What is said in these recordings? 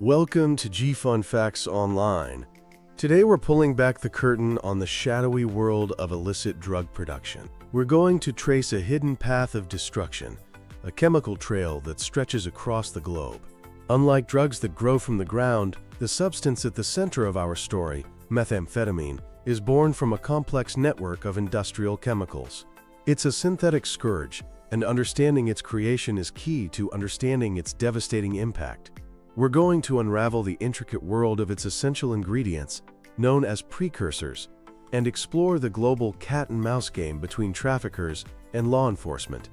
Welcome to G-Fun Facts Online. Today we're pulling back the curtain on the shadowy world of illicit drug production. We're going to trace a hidden path of destruction, a chemical trail that stretches across the globe. Unlike drugs that grow from the ground, the substance at the center of our story, methamphetamine, is born from a complex network of industrial chemicals. It's a synthetic scourge, and understanding its creation is key to understanding its devastating impact. We're going to unravel the intricate world of its essential ingredients, known as precursors, and explore the global cat-and-mouse game between traffickers and law enforcement.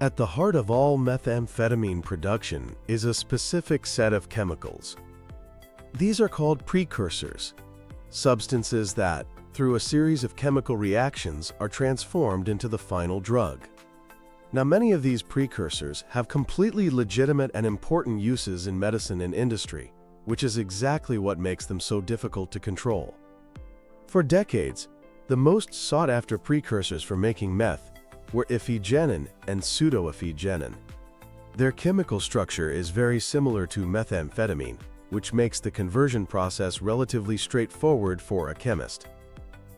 At the heart of all methamphetamine production is a specific set of chemicals. These are called precursors, substances that, through a series of chemical reactions, are transformed into the final drug. Now, many of these precursors have completely legitimate and important uses in medicine and industry, which is exactly what makes them so difficult to control. For decades, the most sought-after precursors for making meth were ephedrine and pseudoephedrine. Their chemical structure is very similar to methamphetamine, which makes the conversion process relatively straightforward for a chemist.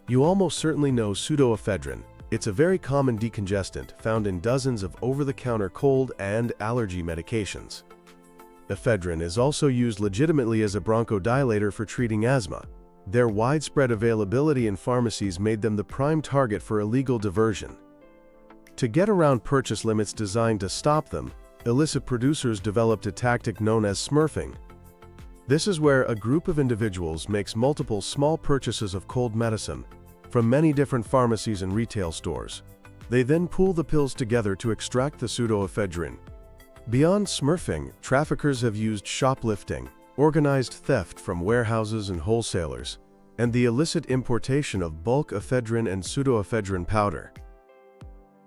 You almost certainly know pseudoephedrine. It's a very common decongestant found in dozens of over-the-counter cold and allergy medications. Ephedrine is also used legitimately as a bronchodilator for treating asthma. Their widespread availability in pharmacies made them the prime target for illegal diversion. To get around purchase limits designed to stop them, illicit producers developed a tactic known as smurfing. This is where a group of individuals makes multiple small purchases of cold medicine from many different pharmacies and retail stores. They then pool the pills together to extract the pseudoephedrine. Beyond smurfing, traffickers have used shoplifting, organized theft from warehouses and wholesalers, and the illicit importation of bulk ephedrine and pseudoephedrine powder.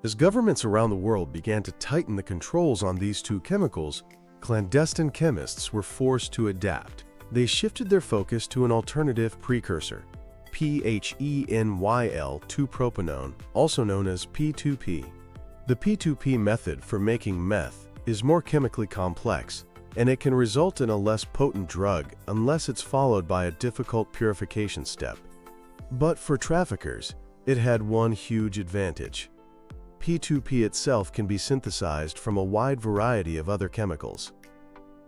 As governments around the world began to tighten the controls on these two chemicals, clandestine chemists were forced to adapt. They shifted their focus to an alternative precursor, phenyl-2-propanone, also known as P2P. The P2P method for making meth is more chemically complex, and it can result in a less potent drug unless it's followed by a difficult purification step. But for traffickers, it had one huge advantage. P2P itself can be synthesized from a wide variety of other chemicals.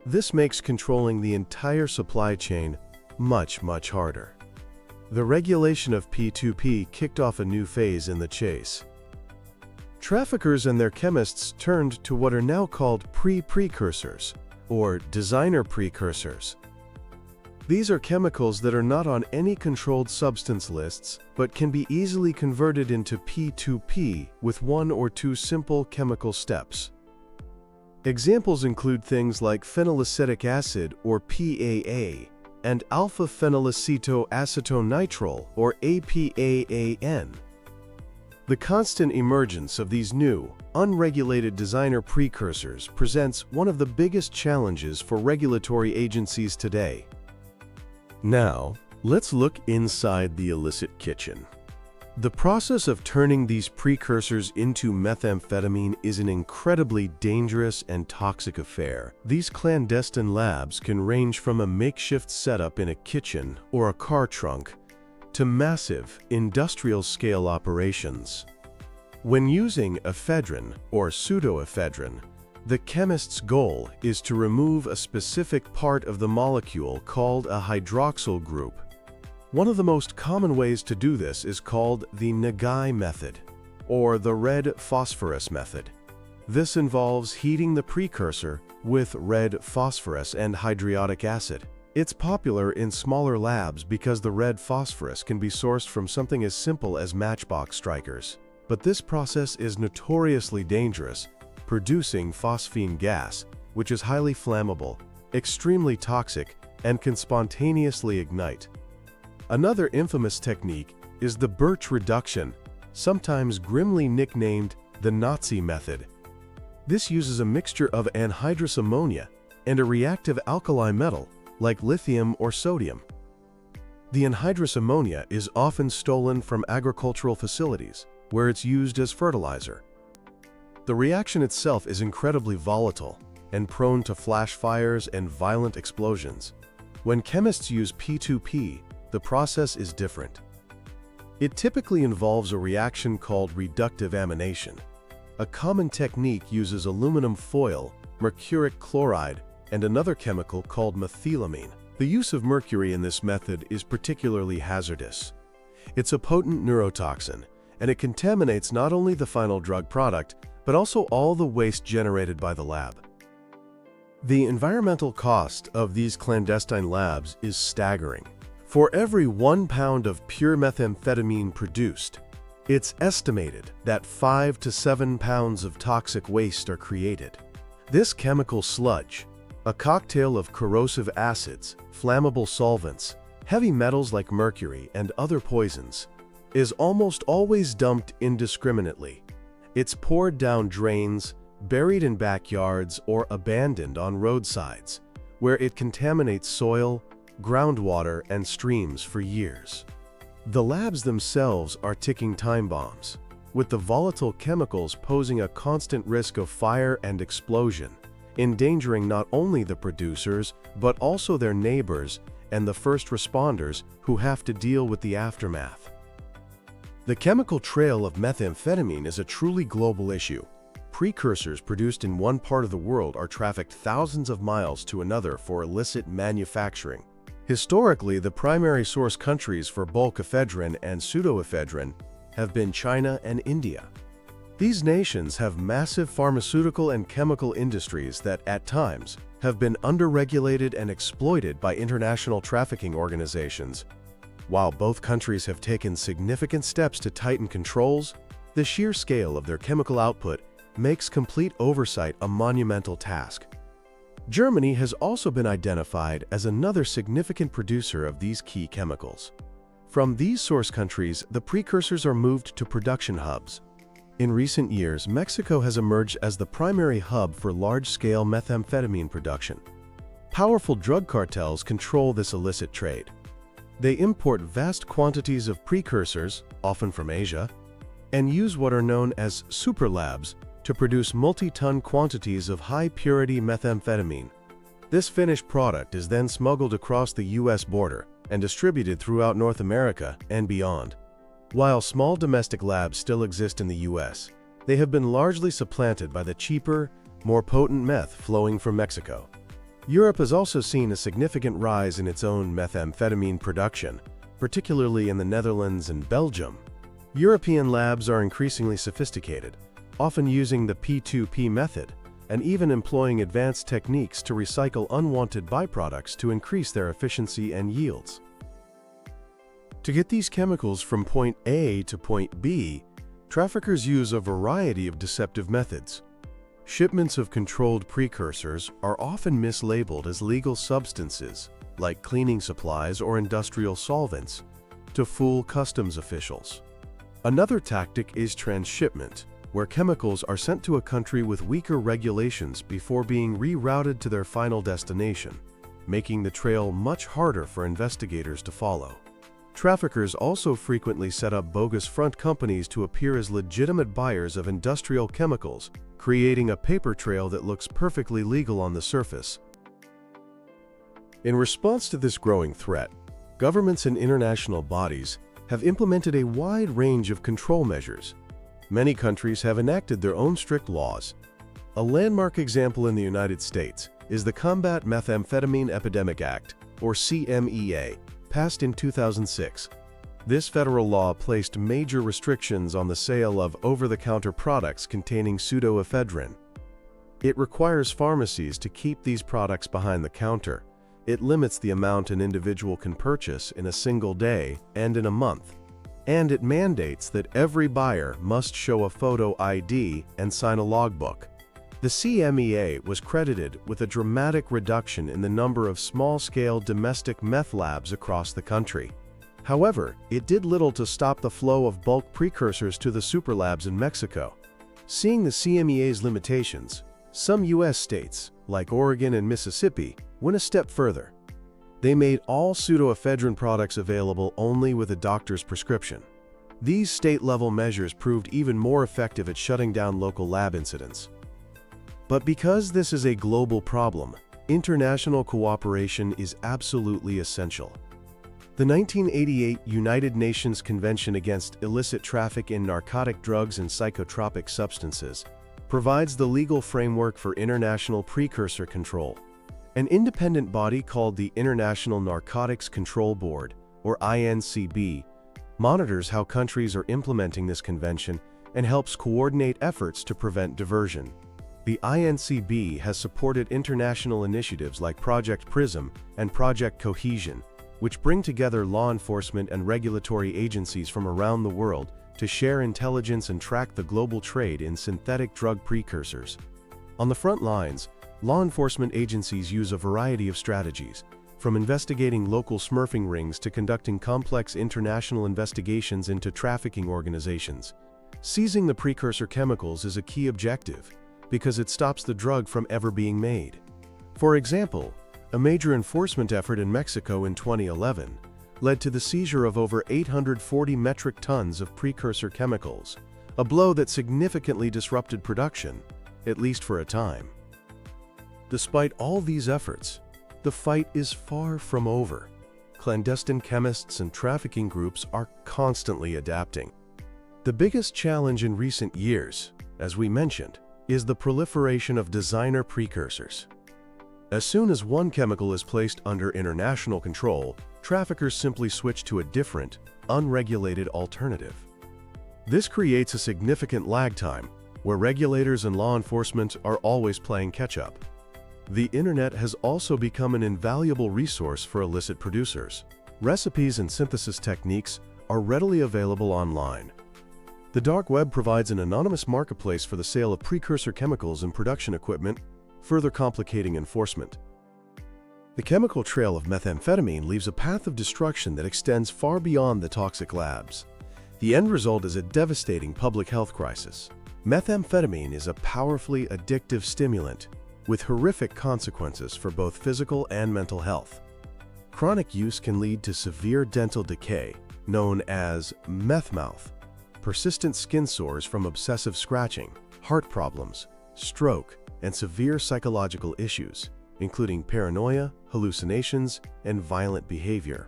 This makes controlling the entire supply chain much harder. The regulation of P2P kicked off a new phase in the chase. Traffickers and their chemists turned to what are now called precursors, or designer precursors. These are chemicals that are not on any controlled substance lists, but can be easily converted into P2P with one or two simple chemical steps. Examples include things like phenylacetic acid, or PAA, and alpha-phenylacetoacetonitrile, or APAAN. The constant emergence of these new, unregulated designer precursors presents one of the biggest challenges for regulatory agencies today. Now, let's look inside the illicit kitchen. The process of turning these precursors into methamphetamine is an incredibly dangerous and toxic affair. These clandestine labs can range from a makeshift setup in a kitchen or a car trunk to massive, industrial-scale operations. When using ephedrine or pseudoephedrine, the chemist's goal is to remove a specific part of the molecule called a hydroxyl group. One of the most common ways to do this is called the Nagai method, or the red phosphorus method. This involves heating the precursor with red phosphorus and hydriodic acid. It's popular in smaller labs because the red phosphorus can be sourced from something as simple as matchbox strikers. But this process is notoriously dangerous, producing phosphine gas, which is highly flammable, extremely toxic, and can spontaneously ignite. Another infamous technique is the birch reduction, sometimes grimly nicknamed the Nazi method. This uses a mixture of anhydrous ammonia and a reactive alkali metal like lithium or sodium. The anhydrous ammonia is often stolen from agricultural facilities, where it's used as fertilizer. The reaction itself is incredibly volatile. and prone to flash fires and violent explosions. When chemists use P2P, the process is different. It typically involves a reaction called reductive amination. A common technique uses aluminum foil, mercuric chloride, and another chemical called methylamine. The use of mercury in this method is particularly hazardous. It's a potent neurotoxin, and it contaminates not only the final drug product, but also all the waste generated by the lab. The environmental cost of these clandestine labs is staggering. For every 1 pound of pure methamphetamine produced, it's estimated that 5 to 7 pounds of toxic waste are created. This chemical sludge, a cocktail of corrosive acids, flammable solvents, heavy metals like mercury, and other poisons, is almost always dumped indiscriminately. It's poured down drains, buried in backyards, or abandoned on roadsides, where it contaminates soil, groundwater, and streams for years. The labs themselves are ticking time bombs, with the volatile chemicals posing a constant risk of fire and explosion, endangering not only the producers, but also their neighbors and the first responders who have to deal with the aftermath. The chemical trail of methamphetamine is a truly global issue. Precursors produced in one part of the world are trafficked thousands of miles to another for illicit manufacturing. Historically, the primary source countries for bulk ephedrine and pseudoephedrine have been China and India. These nations have massive pharmaceutical and chemical industries that, at times, have been underregulated and exploited by international trafficking organizations. While both countries have taken significant steps to tighten controls, the sheer scale of their chemical output makes complete oversight a monumental task. Germany has also been identified as another significant producer of these key chemicals. From these source countries, the precursors are moved to production hubs. In recent years, Mexico has emerged as the primary hub for large-scale methamphetamine production. Powerful drug cartels control this illicit trade. They import vast quantities of precursors, often from Asia, and use what are known as super labs to produce multi-ton quantities of high-purity methamphetamine. This finished product is then smuggled across the U.S. border and distributed throughout North America and beyond. While small domestic labs still exist in the U.S., they have been largely supplanted by the cheaper, more potent meth flowing from Mexico. Europe has also seen a significant rise in its own methamphetamine production, particularly in the Netherlands and Belgium. European labs are increasingly sophisticated, often using the P2P method, and even employing advanced techniques to recycle unwanted byproducts to increase their efficiency and yields. To get these chemicals from point A to point B, traffickers use a variety of deceptive methods. Shipments of controlled precursors are often mislabeled as legal substances, like cleaning supplies or industrial solvents, to fool customs officials. Another tactic is transshipment, where chemicals are sent to a country with weaker regulations before being rerouted to their final destination, making the trail much harder for investigators to follow. Traffickers also frequently set up bogus front companies to appear as legitimate buyers of industrial chemicals, creating a paper trail that looks perfectly legal on the surface. In response to this growing threat, governments and international bodies have implemented a wide range of control measures. Many countries have enacted their own strict laws. A landmark example in the United States is the Combat Methamphetamine Epidemic Act, or CMEA, passed in 2006. This federal law placed major restrictions on the sale of over-the-counter products containing pseudoephedrine. It requires pharmacies to keep these products behind the counter. It limits the amount an individual can purchase in a single day and in a month. And it mandates that every buyer must show a photo ID and sign a logbook. The CMEA was credited with a dramatic reduction in the number of small-scale domestic meth labs across the country. However, it did little to stop the flow of bulk precursors to the superlabs in Mexico. Seeing the CMEA's limitations, some U.S. states, like Oregon and Mississippi, went a step further. They made all pseudoephedrine products available only with a doctor's prescription. These state-level measures proved even more effective at shutting down local lab incidents. But because this is a global problem, international cooperation is absolutely essential. The 1988 United Nations Convention Against Illicit Traffic in Narcotic Drugs and Psychotropic Substances provides the legal framework for international precursor control. An independent body called the International Narcotics Control Board, or INCB, monitors how countries are implementing this convention and helps coordinate efforts to prevent diversion. The INCB has supported international initiatives like Project PRISM and Project Cohesion, which bring together law enforcement and regulatory agencies from around the world to share intelligence and track the global trade in synthetic drug precursors. On the front lines, law enforcement agencies use a variety of strategies, from investigating local smurfing rings to conducting complex international investigations into trafficking organizations. Seizing the precursor chemicals is a key objective because it stops the drug from ever being made. For example, a major enforcement effort in Mexico in 2011 led to the seizure of over 840 metric tons of precursor chemicals, a blow that significantly disrupted production, at least for a time. Despite all these efforts, the fight is far from over. Clandestine chemists and trafficking groups are constantly adapting. The biggest challenge in recent years, as we mentioned, is the proliferation of designer precursors. As soon as one chemical is placed under international control, traffickers simply switch to a different, unregulated alternative. This creates a significant lag time, where regulators and law enforcement are always playing catch-up. The internet has also become an invaluable resource for illicit producers. Recipes and synthesis techniques are readily available online. The dark web provides an anonymous marketplace for the sale of precursor chemicals and production equipment, further complicating enforcement. The chemical trail of methamphetamine leaves a path of destruction that extends far beyond the toxic labs. The end result is a devastating public health crisis. Methamphetamine is a powerfully addictive stimulant with horrific consequences for both physical and mental health. Chronic use can lead to severe dental decay, known as meth mouth, persistent skin sores from obsessive scratching, heart problems, stroke, and severe psychological issues, including paranoia, hallucinations, and violent behavior.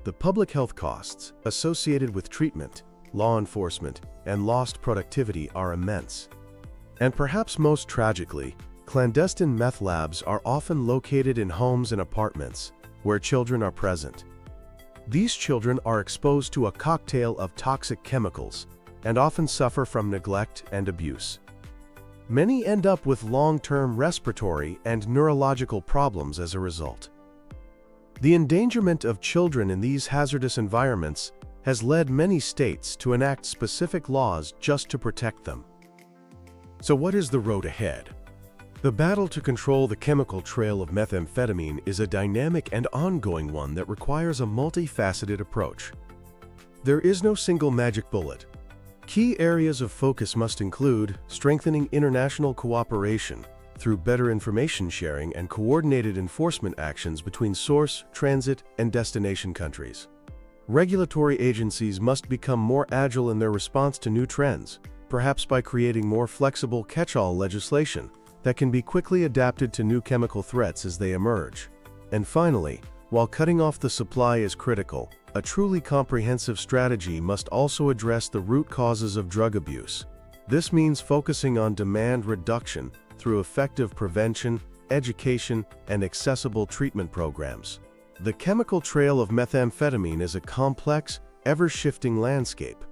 The public health costs associated with treatment, law enforcement, and lost productivity are immense. And perhaps most tragically, clandestine meth labs are often located in homes and apartments where children are present. These children are exposed to a cocktail of toxic chemicals and often suffer from neglect and abuse. Many end up with long-term respiratory and neurological problems as a result. The endangerment of children in these hazardous environments has led many states to enact specific laws just to protect them. So what is the road ahead? The battle to control the chemical trail of methamphetamine is a dynamic and ongoing one that requires a multifaceted approach. There is no single magic bullet. Key areas of focus must include strengthening international cooperation through better information sharing and coordinated enforcement actions between source, transit, and destination countries. Regulatory agencies must become more agile in their response to new trends, perhaps by creating more flexible catch-all legislation that can be quickly adapted to new chemical threats as they emerge. And finally, while cutting off the supply is critical, a truly comprehensive strategy must also address the root causes of drug abuse. This means focusing on demand reduction through effective prevention, education, and accessible treatment programs. The chemical trail of methamphetamine is a complex, ever-shifting landscape.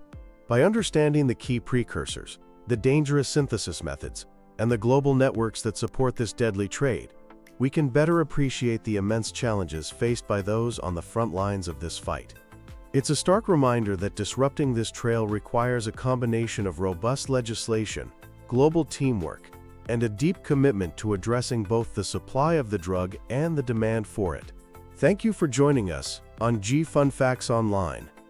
By understanding the key precursors, the dangerous synthesis methods, and the global networks that support this deadly trade, we can better appreciate the immense challenges faced by those on the front lines of this fight. It's a stark reminder that disrupting this trail requires a combination of robust legislation, global teamwork, and a deep commitment to addressing both the supply of the drug and the demand for it. Thank you for joining us on Fun Facts Online.